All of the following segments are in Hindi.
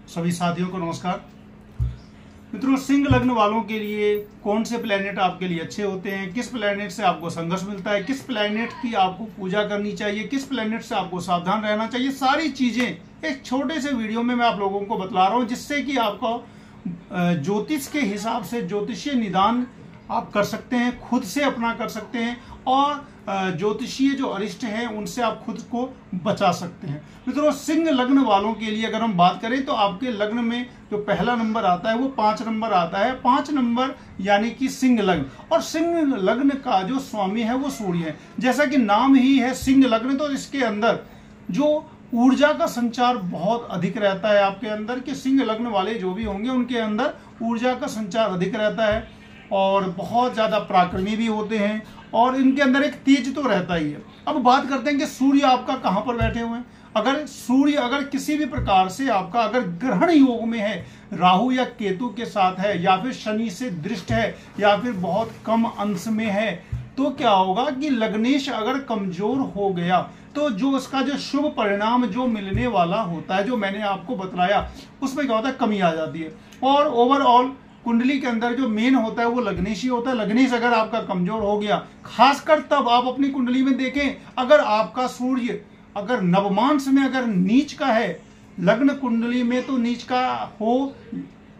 सभी साथियों को नमस्कार। मित्रों, सिंह लग्न वालों के लिए कौन से प्लैनेट आपके लिए अच्छे होते हैं, किस प्लैनेट से आपको संघर्ष मिलता है, किस प्लैनेट की आपको पूजा करनी चाहिए, किस प्लैनेट से आपको सावधान रहना चाहिए, सारी चीजें एक छोटे से वीडियो में मैं आप लोगों को बतला रहा हूं, जिससे कि आपको ज्योतिष के हिसाब से ज्योतिषीय निदान आप कर सकते हैं, खुद से अपना कर सकते हैं और ज्योतिषीय जो अरिष्ट हैं उनसे आप खुद को बचा सकते हैं। मित्रों, सिंह लग्न वालों के लिए अगर हम बात करें तो आपके लग्न में जो पहला नंबर आता है वो 5 नंबर आता है। 5 नंबर यानी कि सिंह लग्न, और सिंह लग्न का जो स्वामी है वो सूर्य है। जैसा कि नाम ही है सिंह लग्न, तो इसके अंदर जो ऊर्जा का संचार बहुत अधिक रहता है आपके अंदर, कि सिंह लग्न वाले जो भी होंगे उनके अंदर ऊर्जा का संचार अधिक रहता है और बहुत ज्यादा पराक्रमी भी होते हैं और इनके अंदर एक तेज तो रहता ही है। अब बात करते हैं कि सूर्य आपका कहां पर बैठे हुए हैं। अगर सूर्य अगर किसी भी प्रकार से आपका अगर ग्रहण योग में है, राहु या केतु के साथ है, या फिर शनि से दृष्ट है, या फिर बहुत कम अंश में है, तो क्या होगा कि लग्नेश अगर कमजोर हो गया तो जो उसका जो शुभ परिणाम जो मिलने वाला होता है, जो मैंने आपको बतलाया, उसमें क्या होता है, कमी आ जाती है। और ओवरऑल कुंडली के अंदर जो मेन होता है वो लग्नेश ही होता है। लग्नेश अगर आपका कमजोर हो गया, खासकर तब आप अपनी कुंडली में देखें, अगर आपका सूर्य अगर नवमांश में अगर नीच का है, लग्न कुंडली में तो नीच का हो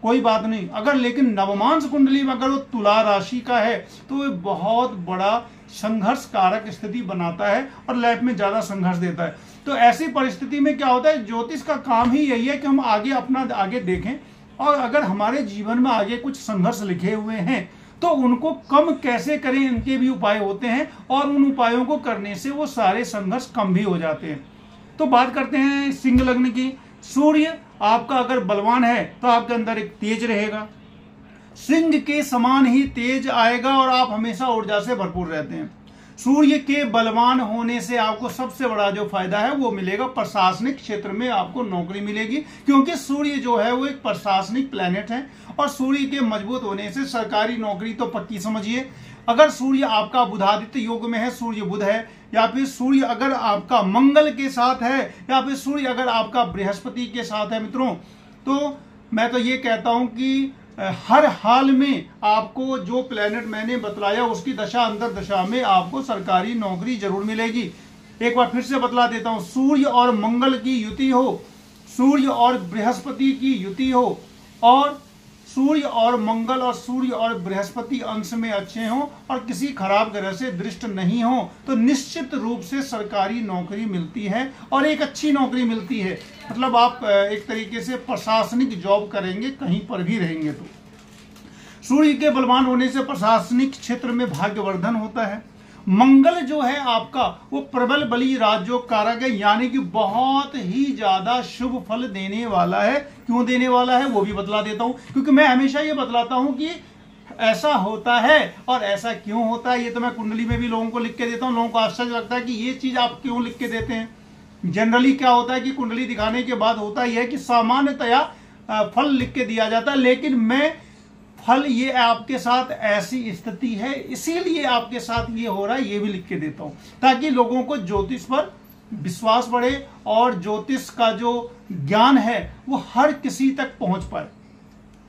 कोई बात नहीं, अगर लेकिन नवमांश कुंडली में अगर वो तुला राशि का है तो वो बहुत बड़ा संघर्ष कारक स्थिति बनाता है और लाइफ में ज्यादा संघर्ष देता है। तो ऐसी परिस्थिति में क्या होता है, ज्योतिष का काम ही यही है कि हम आगे अपना आगे देखें, और अगर हमारे जीवन में आगे कुछ संघर्ष लिखे हुए हैं तो उनको कम कैसे करें, इनके भी उपाय होते हैं और उन उपायों को करने से वो सारे संघर्ष कम भी हो जाते हैं। तो बात करते हैं सिंह लग्न की। सूर्य आपका अगर बलवान है तो आपके अंदर एक तेज रहेगा, सिंह के समान ही तेज आएगा और आप हमेशा ऊर्जा से भरपूर रहते हैं। सूर्य के बलवान होने से आपको सबसे बड़ा जो फायदा है वो मिलेगा, प्रशासनिक क्षेत्र में आपको नौकरी मिलेगी, क्योंकि सूर्य जो है वो एक प्रशासनिक प्लेनेट है और सूर्य के मजबूत होने से सरकारी नौकरी तो पक्की समझिए। अगर सूर्य आपका बुधादित्य योग में है, सूर्य बुध है, या फिर सूर्य अगर आपका मंगल के साथ है, या फिर सूर्य अगर आपका बृहस्पति के साथ है मित्रों, तो मैं तो ये कहता हूं कि हर हाल में आपको जो प्लेनेट मैंने बतलाया उसकी दशा अंतर दशा में आपको सरकारी नौकरी जरूर मिलेगी। एक बार फिर से बतला देता हूं, सूर्य और मंगल की युति हो, सूर्य और बृहस्पति की युति हो, और सूर्य और मंगल और सूर्य और बृहस्पति अंश में अच्छे हों और किसी खराब ग्रह से दृष्ट नहीं हो, तो निश्चित रूप से सरकारी नौकरी मिलती है और एक अच्छी नौकरी मिलती है। मतलब आप एक तरीके से प्रशासनिक जॉब करेंगे कहीं पर भी रहेंगे तो। सूर्य के बलवान होने से प्रशासनिक क्षेत्र में भाग्यवर्धन होता है। मंगल जो है आपका वो प्रबल बली राजयोग कारक है, यानी कि बहुत ही ज्यादा शुभ फल देने वाला है। क्यों देने वाला है वो भी बतला देता हूं, क्योंकि मैं हमेशा ये बतलाता हूं कि ऐसा होता है और ऐसा क्यों होता है। ये तो मैं कुंडली में भी लोगों को लिख के देता हूं। लोगों को आश्चर्य लगता है कि ये चीज आप क्यों लिख के देते हैं। जनरली क्या होता है कि कुंडली दिखाने के बाद होता यह है कि सामान्यतया फल लिख के दिया जाता है, लेकिन मैं फल ये आपके साथ ऐसी स्थिति है इसीलिए आपके साथ ये हो रहा है ये भी लिख के देता हूं, ताकि लोगों को ज्योतिष पर विश्वास बढ़े और ज्योतिष का जो ज्ञान है वो हर किसी तक पहुंच पाए।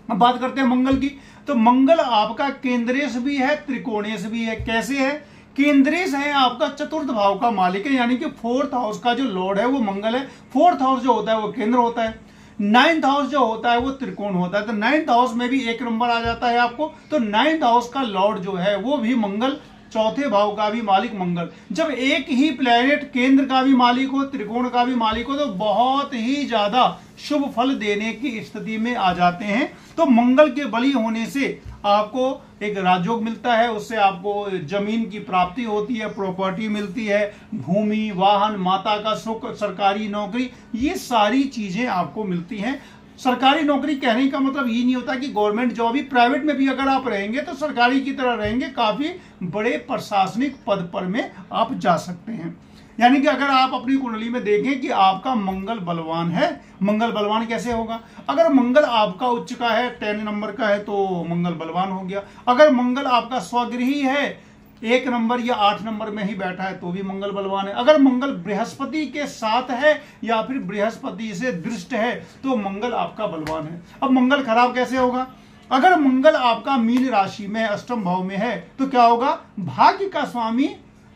अब बात करते हैं मंगल की, तो मंगल आपका केंद्रेश भी है, त्रिकोणेश भी है। कैसे है? केंद्रेश है आपका चतुर्थ भाव का मालिक है, यानी कि 4th हाउस का जो लॉर्ड है वो मंगल है। 4th हाउस जो होता है वो केंद्र होता है, 9th हाउस जो होता है वो त्रिकोण होता है। तो 9th हाउस में भी एक नंबर आ जाता है आपको, तो 9th हाउस का लॉर्ड जो है वो भी मंगल, चौथे भाव का भी मालिक मंगल। जब एक ही प्लेनेट केंद्र का भी मालिक हो, त्रिकोण का भी मालिक हो, तो बहुत ही ज्यादा शुभ फल देने की स्थिति में आ जाते हैं। तो मंगल के बली होने से आपको एक राजयोग मिलता है, उससे आपको जमीन की प्राप्ति होती है, प्रॉपर्टी मिलती है, भूमि, वाहन, माता का सुख, सरकारी नौकरी, ये सारी चीजें आपको मिलती हैं। सरकारी नौकरी कहने का मतलब ये नहीं होता कि गवर्नमेंट जॉब ही, प्राइवेट में भी अगर आप रहेंगे तो सरकारी की तरह रहेंगे, काफी बड़े प्रशासनिक पद पर में आप जा सकते हैं। यानी कि अगर आप अपनी कुंडली में देखें कि आपका मंगल बलवान है, मंगल बलवान कैसे होगा? अगर मंगल आपका उच्च का है, 10 नंबर का है, तो मंगल बलवान हो गया। अगर मंगल आपका स्वगृही है 1 नंबर या 8 नंबर में ही बैठा है तो भी मंगल बलवान है। अगर मंगल बृहस्पति के साथ है या फिर बृहस्पति से दृष्ट है तो मंगल आपका बलवान है। अब मंगल खराब कैसे होगा? अगर मंगल आपका मीन राशि में अष्टम भाव में है तो क्या होगा? भाग्य का स्वामी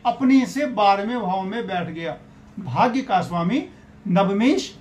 अपने से 12वें भाव में बैठ गया। भाग्य का स्वामी नवमेश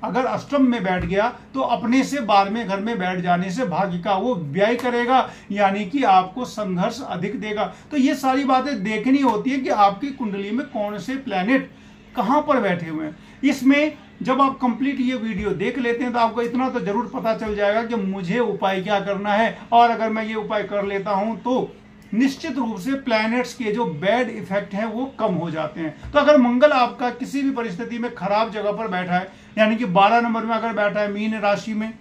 अगर अष्टम में बैठ गया तो अपने से 12वें घर में बैठ जाने से भाग्य का वो व्यय करेगा, यानी कि आपको संघर्ष अधिक देगा। तो ये सारी बातें देखनी होती है कि आपकी कुंडली में कौन से प्लैनेट कहां पर बैठे हुए हैं। इसमें जब आप कंप्लीट ये वीडियो देख लेते हैं तो आपको इतना तो जरूर पता चल जाएगा कि मुझे उपाय क्या करना है, और अगर मैं ये उपाय कर लेता हूं तो निश्चित रूप से प्लैनेट्स के जो बैड इफेक्ट हैं वो कम हो जाते हैं। तो अगर मंगल आपका किसी भी परिस्थिति में खराब जगह पर बैठा है, यानी कि 12 नंबर में अगर बैठा है मीन राशि में,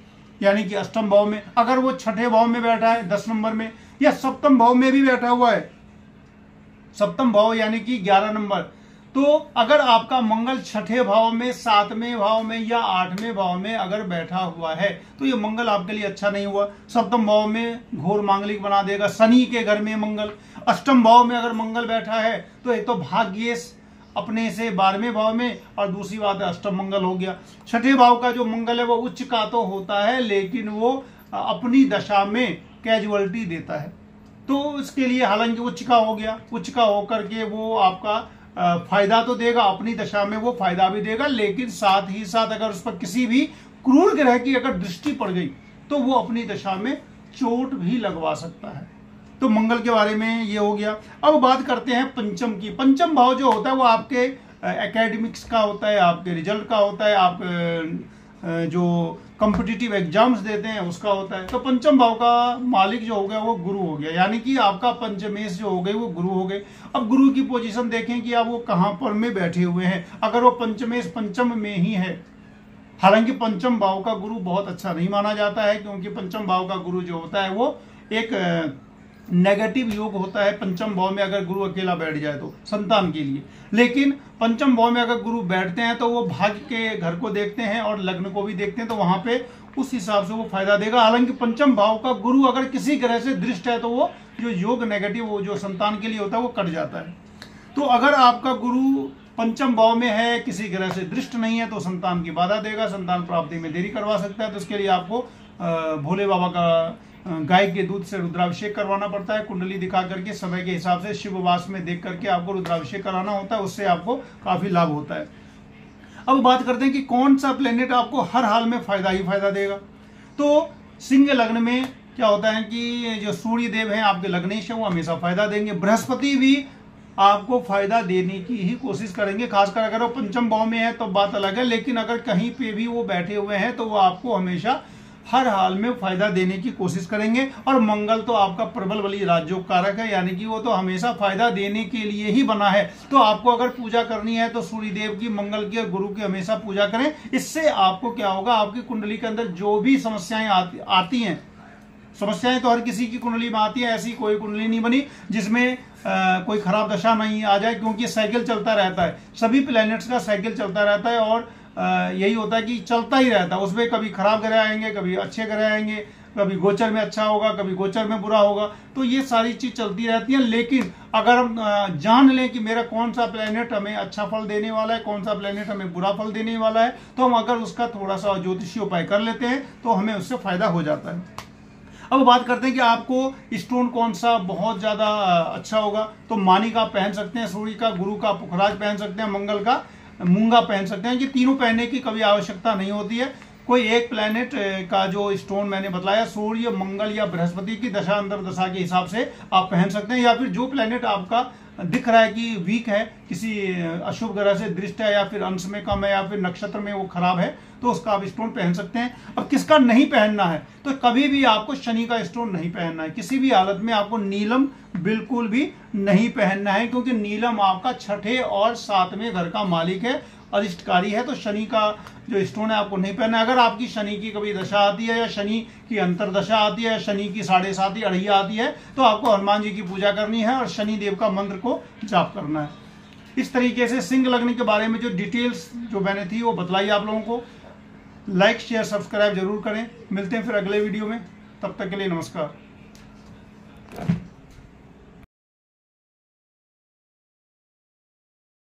यानी कि अष्टम भाव में, अगर वो छठे भाव में बैठा है 10 नंबर में, या सप्तम भाव में भी बैठा हुआ है, सप्तम भाव यानी कि 11 नंबर, तो अगर आपका मंगल छठे भाव में, 7वें भाव में या 8वें भाव में अगर बैठा हुआ है तो ये मंगल आपके लिए अच्छा नहीं हुआ। सप्तम भाव में घोर मांगलिक बना देगा, शनि के घर में मंगल। अष्टम भाव में अगर मंगल बैठा है तो एक तो भाग्येश अपने से 12वें भाव में, और दूसरी बात है अष्टम मंगल हो गया। छठे भाव का जो मंगल है वो उच्च का तो होता है लेकिन वो अपनी दशा में कैजुअलिटी देता है, तो इसके लिए हालांकि उच्च का हो गया, उच्च का होकर के वो आपका फायदा तो देगा, अपनी दशा में वो फायदा भी देगा, लेकिन साथ ही साथ अगर उस पर किसी भी क्रूर ग्रह की अगर दृष्टि पड़ गई तो वो अपनी दशा में चोट भी लगवा सकता है। तो मंगल के बारे में ये हो गया। अब बात करते हैं पंचम की। पंचम भाव जो होता है वो आपके एकेडमिक्स का होता है, आपके रिजल्ट का होता है, आप जो कॉम्पिटिटिव एग्जाम्स देते हैं उसका होता है। तो पंचम भाव का मालिक जो हो गया वो गुरु हो गया, यानी कि आपका पंचमेश जो हो गई वो गुरु हो गए। अब गुरु की पोजीशन देखें कि आप वो कहां पर में बैठे हुए हैं। अगर वो पंचमेश पंचम में ही है, हालांकि पंचम भाव का गुरु बहुत अच्छा नहीं माना जाता है, क्योंकि पंचम भाव का गुरु जो होता है वो एक नेगेटिव योग होता है पंचम भाव में अगर गुरु अकेला बैठ जाए तो संतान के लिए। लेकिन पंचम भाव में अगर गुरु बैठते हैं तो वो भाग्य के घर को देखते हैं और लग्न को भी देखते हैं, तो वहां पे उस हिसाब से वो फायदा देगा। हालांकि पंचम भाव का गुरु अगर किसी ग्रह से दृष्ट है तो वो जो योग नेगेटिव वो जो संतान के लिए होता है वो कट जाता है। तो अगर आपका गुरु पंचम भाव में है, किसी ग्रह से दृष्ट नहीं है, तो संतान की बाधा देगा, संतान प्राप्ति में देरी करवा सकता है। तो इसके लिए आपको भोले बाबा का गाय के दूध से रुद्राभिषेक करवाना पड़ता है। कुंडली दिखा करके समय के हिसाब से शिववास में देख करके आपको रुद्राभिषेक कराना होता है, उससे आपको काफी लाभ होता है। अब बात करते हैं कि कौन सा प्लेनेट आपको हर हाल में फायदा ही फायदा देगा। तो सिंह लग्न में क्या होता है कि जो सूर्य देव है आपके लग्नेश है वो हमेशा फायदा देंगे। बृहस्पति भी आपको फायदा देने की ही कोशिश करेंगे, खासकर अगर वो पंचम भाव में है तो बात अलग है, लेकिन अगर कहीं पे भी वो बैठे हुए हैं तो वो आपको हमेशा हर हाल में फायदा देने की कोशिश करेंगे। और मंगल तो आपका प्रबल बली राजयोग कारक है, यानी कि वो तो हमेशा फायदा देने के लिए ही बना है। तो आपको अगर पूजा करनी है तो सूर्य देव की, मंगल की और गुरु की हमेशा पूजा करें। इससे आपको क्या होगा, आपकी कुंडली के अंदर जो भी समस्याएं आती हैं, समस्याएं तो हर किसी की कुंडली में आती है, ऐसी कोई कुंडली नहीं बनी जिसमें कोई खराब दशा नहीं आ जाए, क्योंकि साइकिल चलता रहता है, सभी प्लैनेट्स का साइकिल चलता रहता है और यही होता है कि चलता ही रहता है। उसमें कभी खराब ग्रह आएंगे, कभी अच्छे ग्रह आएंगे, कभी गोचर में अच्छा होगा, कभी गोचर में बुरा होगा। तो ये सारी चीज चलती रहती है। लेकिन अगर हम जान लें कि मेरा कौन सा प्लेनेट हमें अच्छा फल देने वाला है, कौन सा प्लेनेट हमें बुरा फल देने वाला है, तो हम अगर उसका थोड़ा सा ज्योतिषीय उपाय कर लेते हैं तो हमें उससे फायदा हो जाता है। अब बात करते हैं कि आपको स्टोन कौन सा बहुत ज्यादा अच्छा होगा। तो माणिक आप पहन सकते हैं, सूर्य का, गुरु का पुखराज पहन सकते हैं, मंगल का मूंगा पहन सकते हैं। कि तीनों पहनने की कभी आवश्यकता नहीं होती है। कोई एक प्लैनेट का जो स्टोन मैंने बताया, सूर्य, मंगल या बृहस्पति की दशा अंतर दशा के हिसाब से आप पहन सकते हैं, या फिर जो प्लैनेट आपका दिख रहा है कि वीक है, किसी अशुभ ग्रह से दृष्ट है, या फिर अंश में कम है, या फिर नक्षत्र में वो खराब है, तो उसका आप स्टोन पहन सकते हैं। अब किसका नहीं पहनना है, तो कभी भी आपको शनि का स्टोन नहीं पहनना है। किसी भी हालत में आपको नीलम बिल्कुल भी नहीं पहनना है, क्योंकि नीलम आपका छठे और 7वें घर का मालिक है, अरिष्टकारी है। तो शनि का जो स्टोन है आपको नहीं पहनना है। अगर आपकी शनि की कभी दशा आती है, या शनि की अंतरदशा आती है, या शनि की 7.5 अढ़ैया आती है, तो आपको हनुमान जी की पूजा करनी है और शनि देव का मंत्र को जाप करना है। इस तरीके से सिंह लग्न के बारे में जो डिटेल्स जो मैंने थी वो बतलाई आप लोगों को। लाइक, शेयर, सब्सक्राइब जरूर करें। मिलते हैं फिर अगले वीडियो में, तब तक के लिए नमस्कार।